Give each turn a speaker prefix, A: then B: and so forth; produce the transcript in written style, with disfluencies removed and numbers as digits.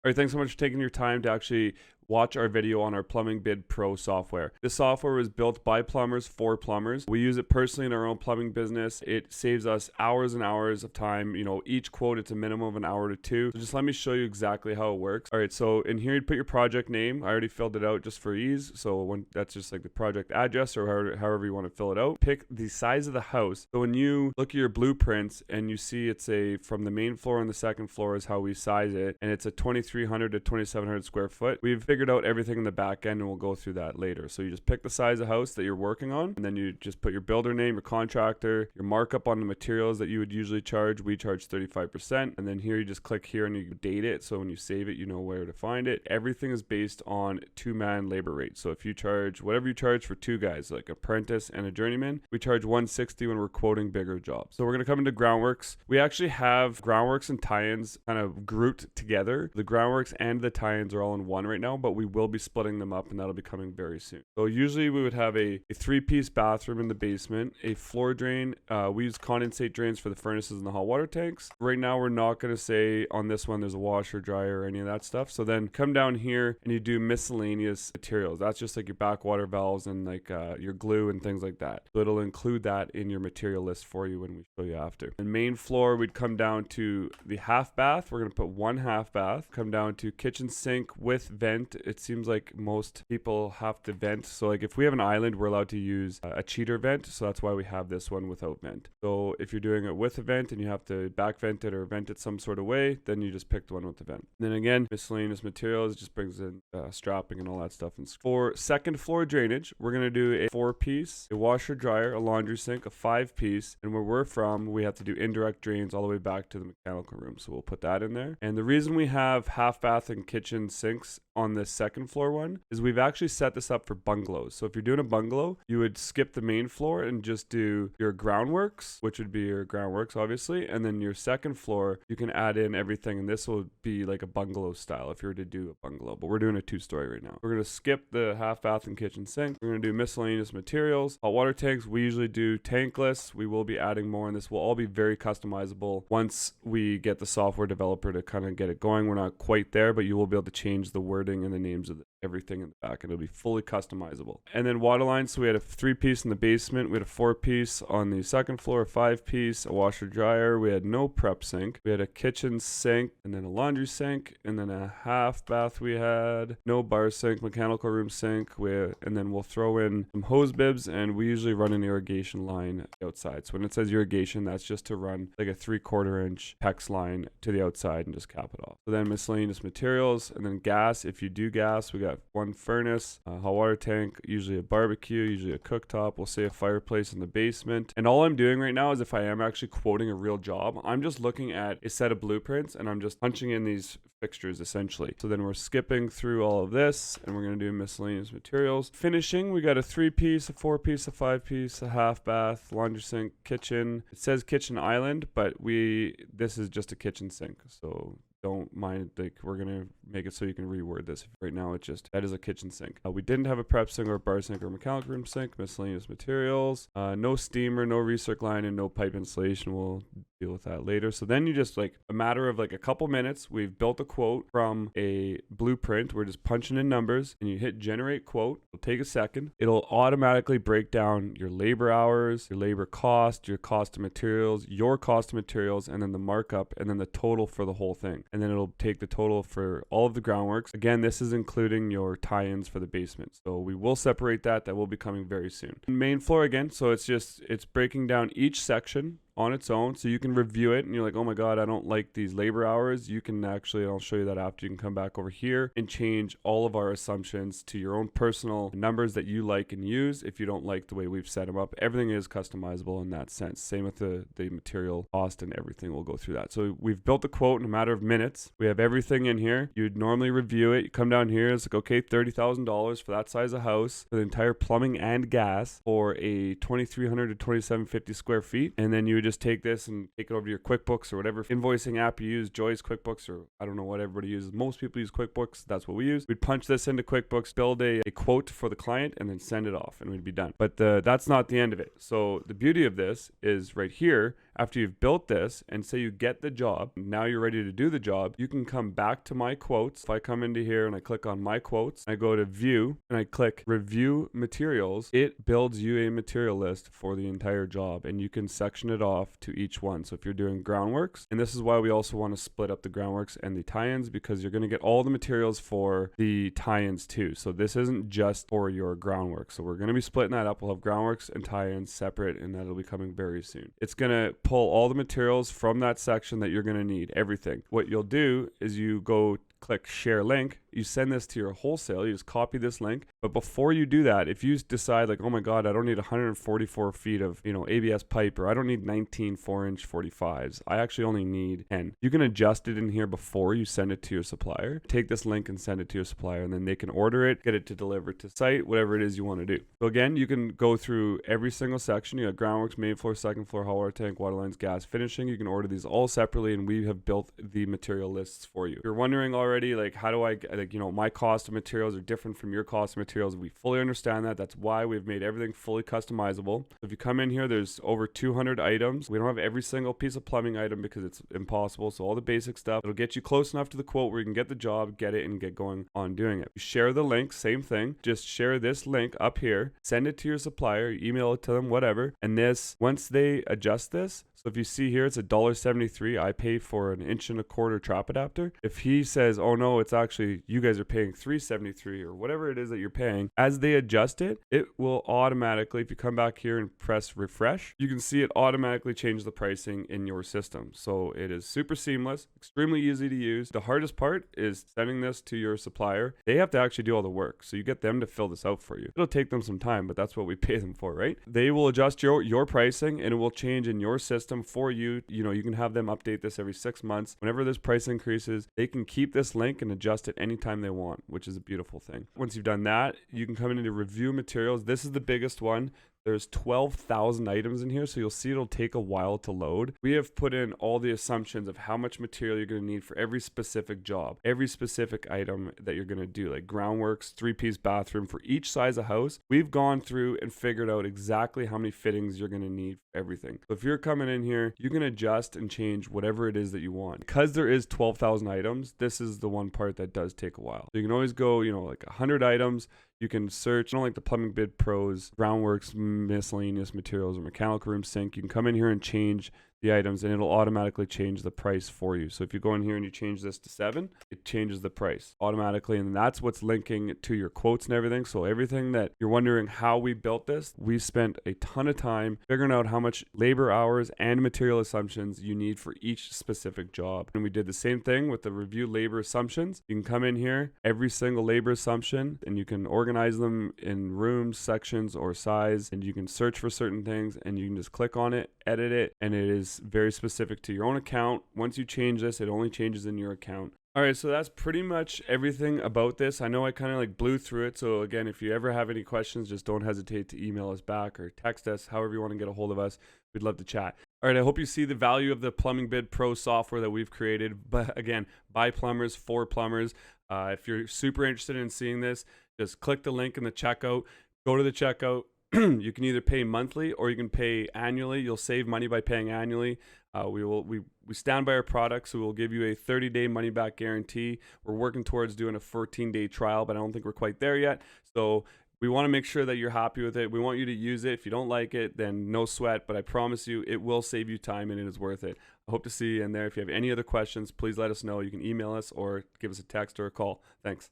A: All right, thanks so much for taking your time to actually watch our video on our Plumbing Bid Pro software. This software was built by plumbers for plumbers. We use it personally in our own plumbing business. It saves us hours and hours of time. You know, each quote, it's a minimum of an hour to two. So just let me show you exactly how it works. All right, so in here, you'd put your project name. I already filled it out just for ease. So that's just like the project address or however you want to fill it out. Pick the size of the house. So when you look at your blueprints and you see it's from the main floor and the second floor is how we size it. And it's a 2,300 to 2,700 square foot. We've figured out everything in the back end and we'll go through that later. So you just pick the size of house that you're working on, and then you just put your builder name, your contractor, your markup on the materials that you would usually charge. We charge 35%. And then here you just click here and you date it. So when you save it, you know where to find it. Everything is based on 2-man labor rate. So if you charge whatever you charge for 2 guys, like apprentice and a journeyman, we charge 160 when we're quoting bigger jobs. So we're going to come into groundworks. We actually have groundworks and tie-ins kind of grouped together. The groundworks and the tie-ins are all in one right now, but we will be splitting them up and that'll be coming very soon. So usually we would have a 3-piece bathroom in the basement, a floor drain. We use condensate drains for the furnaces and the hot water tanks. Right now we're not going to say on this one there's a washer, dryer, or any of that stuff. So then come down here and you do miscellaneous materials. That's just like your backwater valves and like your glue and things like that. So it'll include that in your material list for you when we show you after. And main floor, we'd come down to the half bath. We're going to put 1 half bath. Come down to kitchen sink with vent. It seems like most people have to vent. So like if we have an island, we're allowed to use a cheater vent. So that's why we have this one without vent. So if you're doing it with a vent and you have to back vent it or vent it some sort of way, then you just pick the one with the vent. And then again, miscellaneous materials just brings in strapping and all that stuff. And for second floor drainage, we're going to do a 4-piece, a washer dryer, a laundry sink, a 5-piece. And where we're from, we have to do indirect drains all the way back to the mechanical room. So we'll put that in there. And the reason we have half bath and kitchen sinks on the second floor one is we've actually set this up for bungalows. So if you're doing a bungalow, you would skip the main floor and just do your groundworks, which would be your groundworks obviously, and then your second floor you can add in everything, and this will be like a bungalow style if you were to do a bungalow, but we're doing a 2-story right now. We're going to skip the half bath and kitchen sink. We're going to do miscellaneous materials. Hot water tanks, we usually do tankless. We will be adding more, and this will all be very customizable once we get the software developer to kind of get it going. We're not quite there, but you will be able to change the wording and the names of everything in the back, and it'll be fully customizable. And then water lines, so we had a 3-piece in the basement, we had a 4-piece on the second floor, a 5-piece, a washer dryer, we had no prep sink, we had a kitchen sink, and then a laundry sink, and then a half bath. We had no bar sink, mechanical room sink, and then we'll throw in some hose bibs, and we usually run an irrigation line outside. So when it says irrigation, that's just to run like a 3/4 inch PEX line to the outside and just cap it off. So then miscellaneous materials, and then gas. If you do gas, we got 1 furnace, a hot water tank, usually a barbecue, usually a cooktop. We'll say a fireplace in the basement. And all I'm doing right now is if I am actually quoting a real job, I'm just looking at a set of blueprints and I'm just punching in these fixtures essentially. So then we're skipping through all of this and we're going to do miscellaneous materials. Finishing, we got a 3-piece, a 4-piece, a 5-piece, a half bath, laundry sink, kitchen. It says kitchen island, but this is just a kitchen sink. So don't mind, like we're going to make it so you can reword this. Right now it's just, that is a kitchen sink. We didn't have a prep sink or a bar sink or mechanical room sink. Miscellaneous materials, no steamer, no recirc line, and no pipe installation. We'll deal with that later. So then you just like a matter of like a couple minutes, we've built a quote from a blueprint. We're just punching in numbers and you hit generate quote. It'll take a second. It'll automatically break down your labor hours, your labor cost, your cost of materials, your cost of materials, and then the markup, and then the total for the whole thing. And then it'll take the total for all of the groundworks. Again, this is including your tie-ins for the basement. So we will separate that. That will be coming very soon. Main floor again. So it's breaking down each section on its own, so you can review it and you're like, oh my god, I don't like these labor hours. You can actually, I'll show you that after, you can come back over here and change all of our assumptions to your own personal numbers that you like and use. If you don't like the way we've set them up, everything is customizable in that sense. Same with the material cost and everything. We'll go through that. So we've built a quote in a matter of minutes. We have everything in here. You'd normally review it. You come down here, it's like, okay, $30,000 for that size of house, for the entire plumbing and gas for a 2,300 to 2,750 square feet. And then you would just take this and take it over to your QuickBooks or whatever invoicing app you use, Joy's QuickBooks, or I don't know what everybody uses. Most people use QuickBooks. That's what we use. We'd punch this into QuickBooks, build a quote for the client, and then send it off, and we'd be done. But that's not the end of it. So the beauty of this is right here, after you've built this and say you get the job, now you're ready to do the job, you can come back to my quotes. If I come into here and I click on my quotes, I go to view and I click review materials, it builds you a material list for the entire job, and you can section it off to each one. So if you're doing groundworks, and this is why we also want to split up the groundworks and the tie-ins, because you're going to get all the materials for the tie-ins too. So this isn't just for your groundwork. So we're going to be splitting that up. We'll have groundworks and tie-ins separate, and that'll be coming very soon. It's going to pull all the materials from that section that you're going to need, everything. What you'll do is you go click share link, you send this to your wholesale, you just copy this link. But before you do that, if you decide like, oh my God, I don't need 144 feet of, ABS pipe, or I don't need 19 4-inch 45s, I actually only need 10. You can adjust it in here before you send it to your supplier. Take this link and send it to your supplier, and then they can order it, get it to deliver to site, whatever it is you want to do. So again, you can go through every single section. You got groundworks, main floor, second floor, hot water tank, water lines, gas, finishing. You can order these all separately, and we have built the material lists for you. If you're wondering already, like, how do I, my cost of materials are different from your cost of materials. We fully understand that. That's why we've made everything fully customizable. If you come in here, there's over 200 items. We don't have every single piece of plumbing item because it's impossible. So all the basic stuff, it'll get you close enough to the quote where you can get the job, get it, and get going on doing it. You share the link, same thing. Just share this link up here, send it to your supplier, email it to them, whatever. And this, once they adjust this, so if you see here, it's $1.73. I pay for an 1.25" trap adapter. If he says, oh no, it's actually, you guys are paying $3.73 or whatever it is that you're paying, as they adjust it, it will automatically, if you come back here and press refresh, you can see it automatically change the pricing in your system. So it is super seamless, extremely easy to use. The hardest part is sending this to your supplier. They have to actually do all the work. So you get them to fill this out for you. It'll take them some time, but that's what we pay them for, right? They will adjust your pricing, and it will change in your system for you. You can have them update this every 6 months. Whenever this price increases, they can keep this link and adjust it anytime they want, which is a beautiful thing. Once you've done that, you can come into review materials. This is the biggest one. There's 12,000 items in here, so you'll see it'll take a while to load. We have put in all the assumptions of how much material you're going to need for every specific job, every specific item that you're going to do, like groundworks, 3-piece bathroom for each size of house. We've gone through and figured out exactly how many fittings you're going to need for everything. So if you're coming in here, you can adjust and change whatever it is that you want. Because there is 12,000 items, this is the one part that does take a while. So you can always go, like 100 items. You can search, like the Plumbing Bid Pros, groundworks, miscellaneous materials, or mechanical room sink. You can come in here and change the items, and it'll automatically change the price for you. So if you go in here and you change this to 7, it changes the price automatically, and that's what's linking to your quotes and everything. So everything that you're wondering how we built this, we spent a ton of time figuring out how much labor hours and material assumptions you need for each specific job. And we did the same thing with the review labor assumptions. You can come in here, every single labor assumption, and you can organize them in rooms, sections, or size, and you can search for certain things, and you can just click on it, edit it, and it is very specific to your own account. Once you change this, it only changes in your account. All right, so that's pretty much everything about this. I know I kind of blew through it. So again, if you ever have any questions, just don't hesitate to email us back or text us, however you want to get a hold of us. We'd love to chat. All right, I hope you see the value of the Plumbing Bid Pro software that we've created. But again, by plumbers, for plumbers. If you're super interested in seeing this, just click the link in the checkout. Go to the checkout. You can either pay monthly or you can pay annually. You'll save money by paying annually. We stand by our products, so we'll give you a 30-day money-back guarantee. We're working towards doing a 14-day trial, but I don't think we're quite there yet. So we want to make sure that you're happy with it. We want you to use it. If you don't like it, then no sweat, but I promise you it will save you time and it is worth it. I hope to see you in there. If you have any other questions, please let us know. You can email us or give us a text or a call. Thanks.